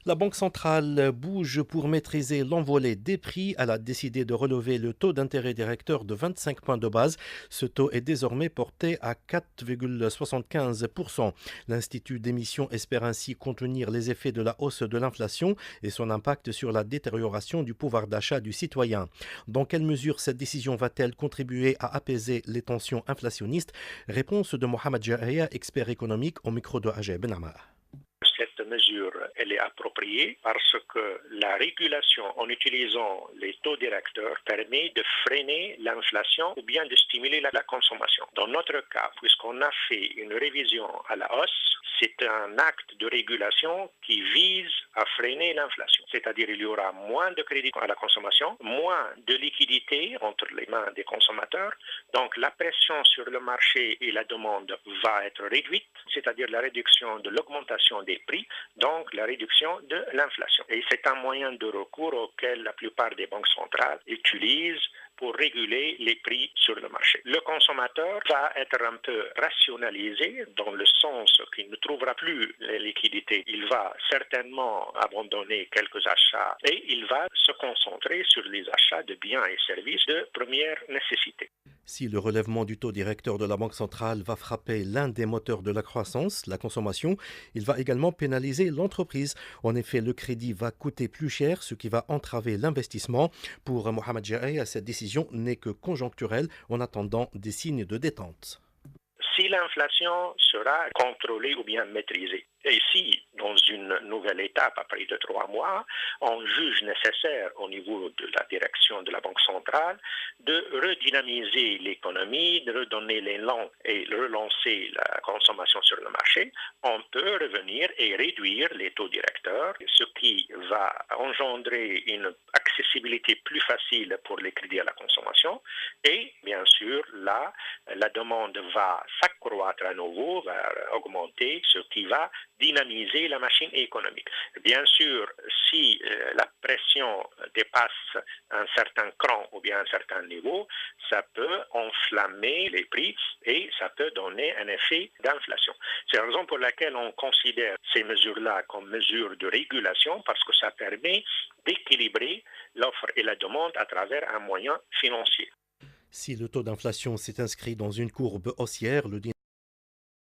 La Banque centrale bouge pour maîtriser l'envolée des prix. Elle a décidé de relever le taux d'intérêt directeur de 25 points de base. Ce taux est désormais porté à 4,75%. L'Institut d'émission espère ainsi contenir les effets de la hausse de l'inflation et son impact sur la détérioration du pouvoir d'achat du citoyen. Dans quelle mesure cette décision va-t-elle contribuer à apaiser les tensions inflationnistes? Réponse de Mohamed Jahia, expert économique, au micro de Ajay Ben Amar. Cette mesure, elle est appropriée parce que la régulation en utilisant les taux directeurs permet de freiner l'inflation ou bien de stimuler la consommation. Dans notre cas, puisqu'on a fait une révision à la hausse, c'est un acte de régulation qui vise à freiner l'inflation. C'est-à-dire il y aura moins de crédit à la consommation, moins de liquidités entre les mains des consommateurs. Donc la pression sur le marché et la demande va être réduite, c'est-à-dire la réduction de l'augmentation des prix, donc la réduction de l'inflation. Et c'est un moyen de recours auquel la plupart des banques centrales utilisent pour réguler les prix sur le marché. Le consommateur va être un peu rationalisé dans le sens qu'il ne trouvera plus les liquidités. Il va certainement abandonner quelques achats et il va se concentrer sur les achats de biens et services de première nécessité. Si le relèvement du taux directeur de la Banque centrale va frapper l'un des moteurs de la croissance, la consommation, il va également pénaliser l'entreprise. En effet, le crédit va coûter plus cher, ce qui va entraver l'investissement. Pour Mohamed Jahia, cette décision n'est que conjoncturelle en attendant des signes de détente. Si l'inflation sera contrôlée ou bien maîtrisée, et si, dans une nouvelle étape, après 2-3 mois, on juge nécessaire au niveau de la direction de la Banque centrale de redynamiser l'économie, de redonner l'élan et relancer la consommation sur le marché, on peut revenir et réduire les taux directeurs, ce qui va engendrer une accessibilité plus facile pour les crédits à la consommation. Et bien sûr, là, la demande va s'accroître à nouveau, va augmenter, ce qui va dynamiser la machine économique. Bien sûr, si la pression dépasse un certain cran ou bien un certain niveau, ça peut enflammer les prix et ça peut donner un effet d'inflation. C'est la raison pour laquelle on considère ces mesures-là comme mesures de régulation parce que ça permet d'équilibrer l'offre et la demande à travers un moyen financier. Si le taux d'inflation s'est inscrit dans une courbe haussière, le